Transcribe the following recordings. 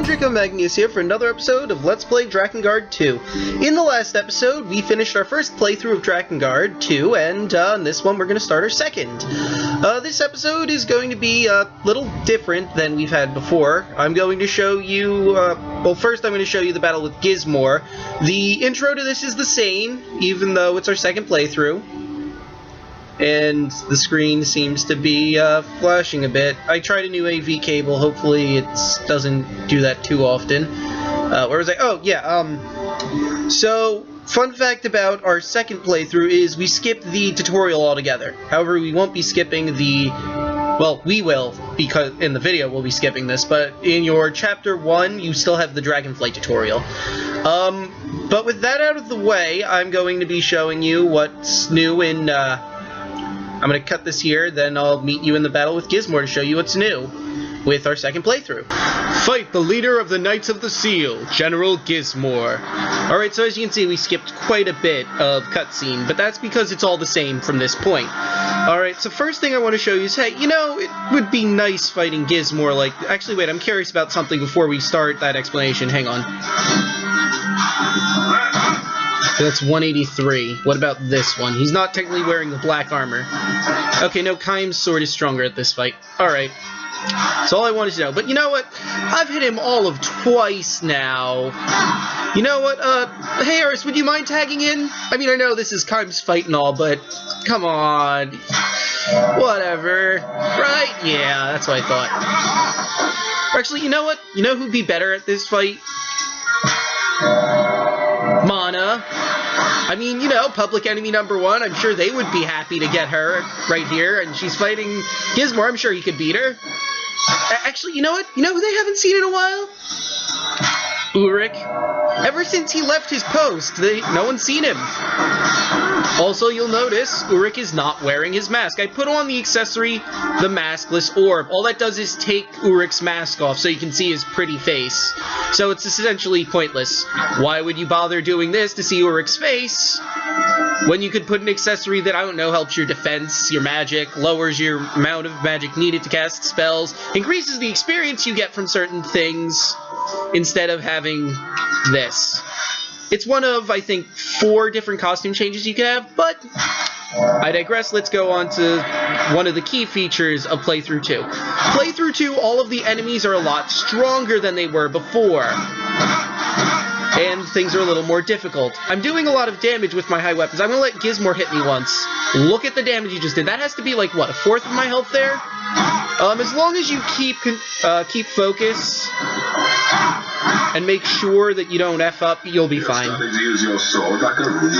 Draco Magnius here for another episode of Let's Play Drakengard 2. In the last episode, we finished our first playthrough of Drakengard 2, and in this one we're going to start our second. This episode is going to be a little different than we've had before. I'm going to show you, well, first I'm going to show you the battle with Gizmor. The intro to this is the same, even though it's our second playthrough. And the screen seems to be flashing a bit. I tried a new AV cable. Hopefully it doesn't do that too often. Where was I? Oh, yeah. So, fun fact about our second playthrough is we skipped the tutorial altogether. However, we won't be skipping the... Well, we will, because in the video we'll be skipping this, but in your Chapter 1, you still have the Dragonflight tutorial. But with that out of the way, I'm going to be showing you what's new in... I'm going to cut this here, then I'll meet you in the battle with Gizmor to show you what's new with our second playthrough. Fight the leader of the Knights of the Seal, General Gizmor. Alright, so as you can see, we skipped quite a bit of cutscene, but that's because it's all the same from this point. Alright, so first thing I want to show you is, hey, you know, it would be nice fighting Gizmor like... Actually, wait, I'm curious about something before we start that explanation. Hang on. That's 183. What about this one? He's not technically wearing the black armor. Okay, no, Kaim's sword is stronger at this fight. Alright. That's all I wanted to know. But you know what? I've hit him all of twice now. You know what? Hey, Eris, would you mind tagging in? I mean, I know this is Kaim's fight and all, but come on. Whatever. Right? Yeah, that's what I thought. Actually, you know what? You know who'd be better at this fight? Mana. I mean, you know, public enemy number 1, I'm sure they would be happy to get her right here, and she's fighting Gizmor, I'm sure he could beat her. Actually, you know what? You know who they haven't seen in a while? Ulrich. Ever since he left his post, no one's seen him. Also, you'll notice, Ulrich is not wearing his mask. I put on the accessory, the maskless orb. All that does is take Ulrich's mask off so you can see his pretty face. So it's essentially pointless. Why would you bother doing this to see Ulrich's face when you could put an accessory that, I don't know, helps your defense, your magic, lowers your amount of magic needed to cast spells, increases the experience you get from certain things, instead of having this. It's one of, I think, 4 different costume changes you can have, but I digress. Let's go on to one of the key features of Playthrough 2. Playthrough 2, all of the enemies are a lot stronger than they were before, and things are a little more difficult. I'm doing a lot of damage with my high weapons. I'm going to let Gizmor hit me once. Look at the damage he just did. That has to be like, what, 1/4 of my health there? As long as you keep focus and make sure that you don't F up, you'll be fine.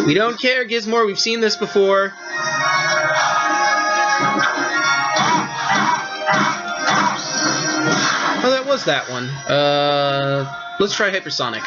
We don't care, Gizmor. We've seen this before. Oh, that was that one. Let's try hypersonic.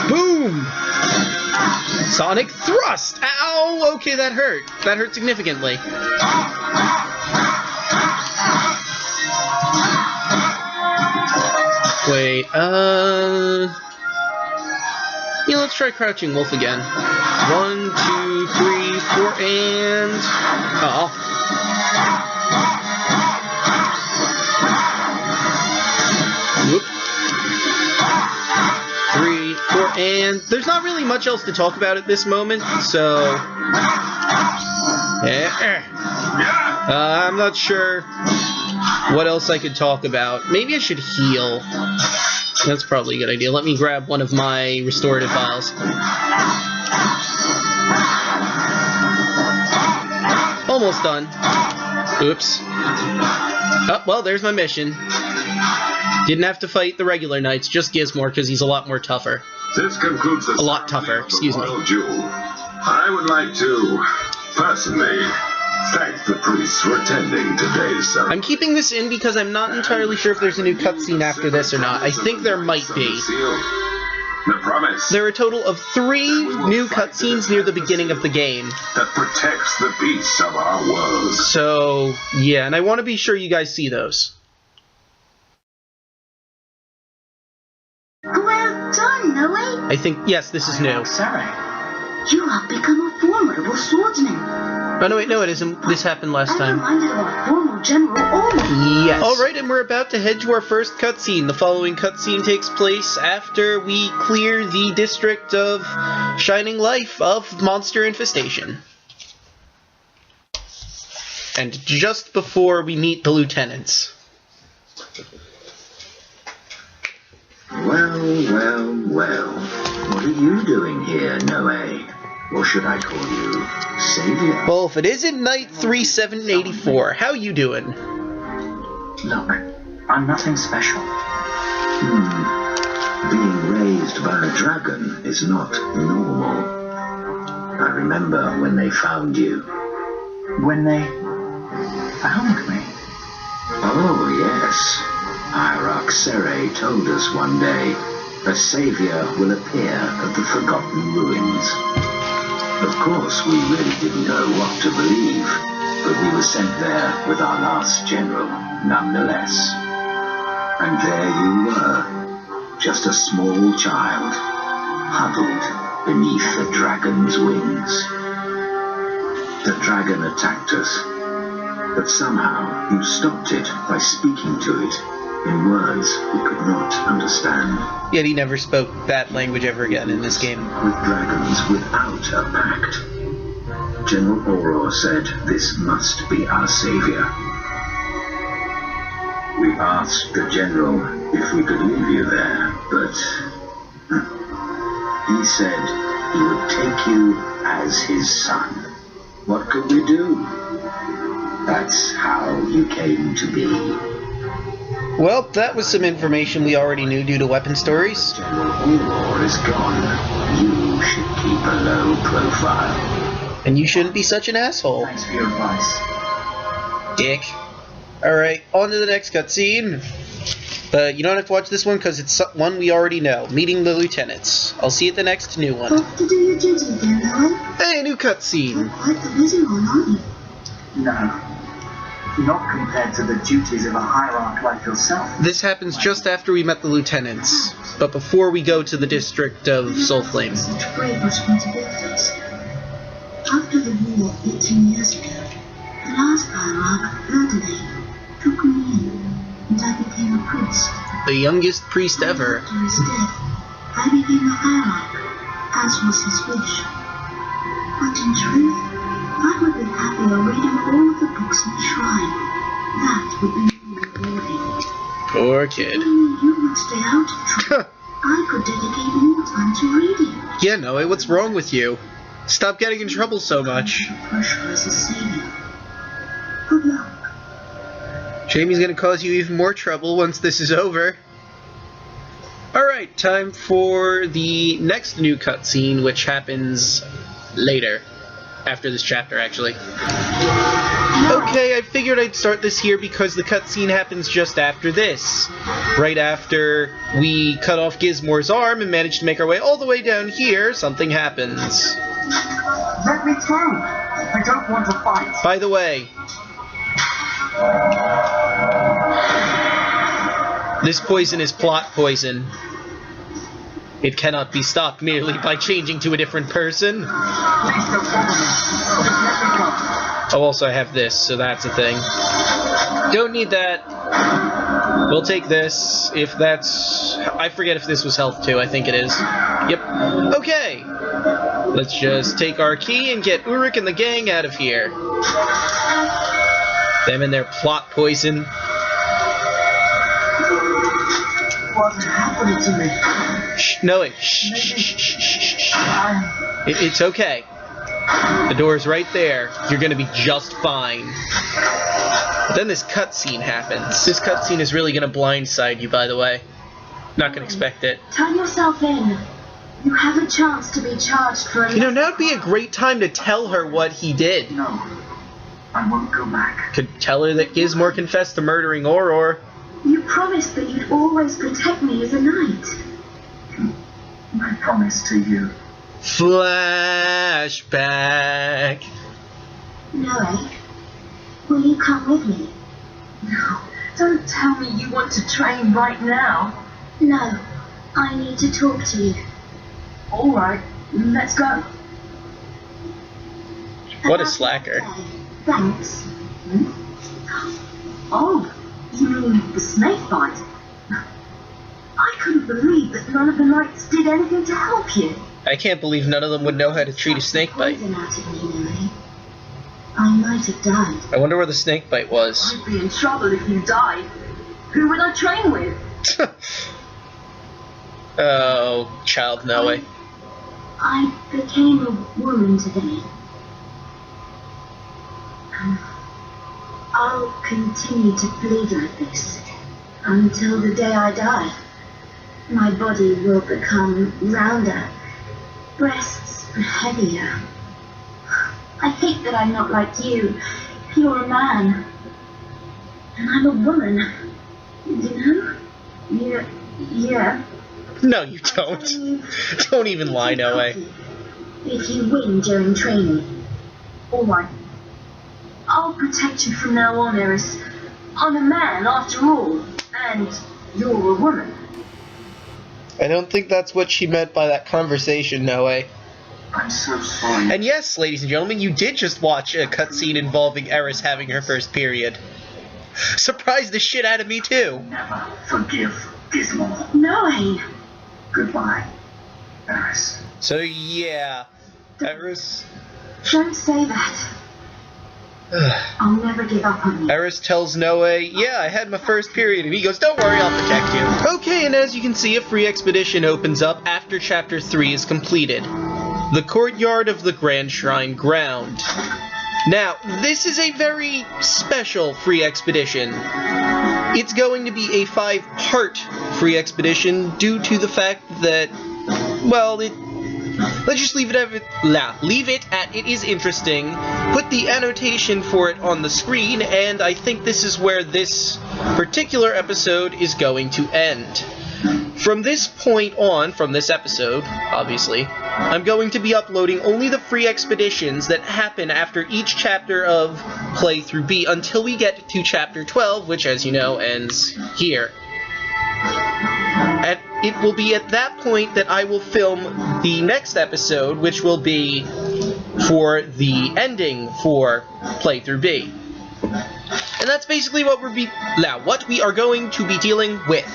Boom! Sonic thrust! Ow! Okay, that hurt. That hurt significantly. Wait, yeah, let's try Crouching Wolf again. 1, 2, 3, 4, and... Oh. Whoop. 3, 4, and... There's not really much else to talk about at this moment, so... I'm not sure what else I could talk about. Maybe I should heal. That's probably a good idea. Let me grab one of my restorative vials. Almost done. Oops. Oh, well, there's my mission. Didn't have to fight the regular knights, just Gizmore, because he's a lot more tougher. This concludes the a lot tougher, excuse me. Jewel. I would like to, personally, thank the priests for attending today's ceremony. I'm keeping this in because I'm not entirely sure if there's a new cutscene after this or not. I think there might be. The promise. There are a total of 3 new cutscenes near the beginning of the game. That protects the peace of our world. So, yeah, and I want to be sure you guys see those. Well done, Noe. I think, yes, this is new. You have become a formidable swordsman. Oh, no, wait, no, it isn't. This happened last time. I'm reminded of our former general Olin. Yes. Alright, and we're about to head to our first cutscene. The following cutscene takes place after we clear the district of Shining Life of Monster Infestation. And just before we meet the lieutenants. Well. What are you doing here, Noe? Or should I call you Savior? Well, if it isn't Night 3784, how you doing? Look, I'm nothing special. Being raised by a dragon is not normal. I remember when they found you. When they found me? Oh, yes. Sere told us one day a savior will appear at the Forgotten Ruins. Of course, we really didn't know what to believe, but we were sent there with our last general, nonetheless. And there you were, just a small child, huddled beneath the dragon's wings. The dragon attacked us, but somehow you stopped it by speaking to it in words we could not understand. Yet he never spoke that language ever again in this game. With dragons without a pact. General Auror said this must be our savior. We asked the general if we could leave you there, but he said he would take you as his son. What could we do? That's how you came to be. Well, that was some information we already knew due to weapon stories. General Auror is gone. You should keep a low profile. And you shouldn't be such an asshole. Thanks for your advice. Dick. Alright, on to the next cutscene. But you don't have to watch this one because it's one we already know. Meeting the lieutenants. I'll see you at the next new one. Off to do your duty again, Noe. Hey, new cutscene. You're quite the busy one, aren't you? No. Not compared to the duties of a hierarch like yourself. This happens just after we met the lieutenants, but before we go to the district of Soulflame. Such great responsibilities. After the war 18 years ago, the last hierarch, Ferdinand, took me in, and I became a priest. The youngest priest ever. After his death, I became a hierarch, as was his wish. But in truth, I would be happier reading all of the books in the shrine. That would be more rewarding. Poor kid. If only you would stay out of trouble, I could dedicate more time to reading. Yeah, Noe, what's wrong with you? Stop getting in trouble so much. Pressure as a savior. Good luck. Jamie's gonna cause you even more trouble once this is over. Alright, time for the next new cutscene, which happens later. After this chapter, actually. Okay, I figured I'd start this here because the cutscene happens just after this. Right after we cut off Gizmore's arm and manage to make our way all the way down here, something happens. Let me through! I don't want to fight! By the way, this poison is plot poison. It cannot be stopped merely by changing to a different person. Please don't bother me. Just let me go. Oh, also I have this, so that's a thing. Don't need that. We'll take this, if that's... I forget if this was health too, I think it is. Yep. Okay! Let's just take our key and get Uruk and the gang out of here. Them and their plot poison. What's happening to me? Shh, no, wait. Shh, shh, shh, shh, shh, shh. It's okay. The door's right there. You're gonna be just fine. Then this cutscene happens. This cutscene is really gonna blindside you, by the way. Not gonna expect it. Turn yourself in. You have a chance to be charged for a... You know, now would be a great time to tell her what he did. No, I won't go back. Could tell her that Gizmore confessed to murdering Auror. You promised that you'd always protect me as a knight. My promise to you. Flashback. No, will you come with me? No, don't tell me you want to train right now. No, I need to talk to you. All right, let's go. What a slacker. Thanks. Oh, you mean the snake bite? I couldn't believe that none of the knights did anything to help you. I can't believe none of them would know how to treat a snake bite. Poison out of me, Louis. I might have died. I wonder where the snake bite was. I'd be in trouble if you died. Who would I train with? Oh, child Noe. I became a woman today. I'll continue to bleed like this until the day I die. My body will become rounder, breasts heavier. I hate that I'm not like you. You're a man. And I'm a woman. You know? Yeah. No, you don't. Don't even lie, Noe. If you win during training. All right. I'll protect you from now on, Eris. I'm a man, after all. And you're a woman. I don't think that's what she meant by that conversation, Noe. I'm so sorry. And yes, ladies and gentlemen, you did just watch a cutscene involving Eris having her first period. Surprised the shit out of me, too. Never forgive Gizmo. No. Goodbye, Eris. So, yeah. Eris... Don't say that. I'll never give up on you. Eris tells Noe, yeah, I had my first period, and he goes, don't worry, I'll protect you. Okay, and as you can see, a free expedition opens up after Chapter 3 is completed. The Courtyard of the Grand Shrine Ground. Now, this is a very special free expedition. It's going to be a 5-part free expedition due to the fact that, well, let's just leave it at it is interesting. Put the annotation for it on the screen, and I think this is where this particular episode is going to end. From this point on, from this episode, obviously, I'm going to be uploading only the free expeditions that happen after each chapter of Playthrough B until we get to Chapter 12, which, as you know, ends here. And it will be at that point that I will film the next episode, which will be for the ending for Playthrough B. And that's basically what we are going to be dealing with.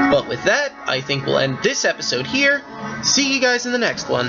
But with that, I think we'll end this episode here. See you guys in the next one.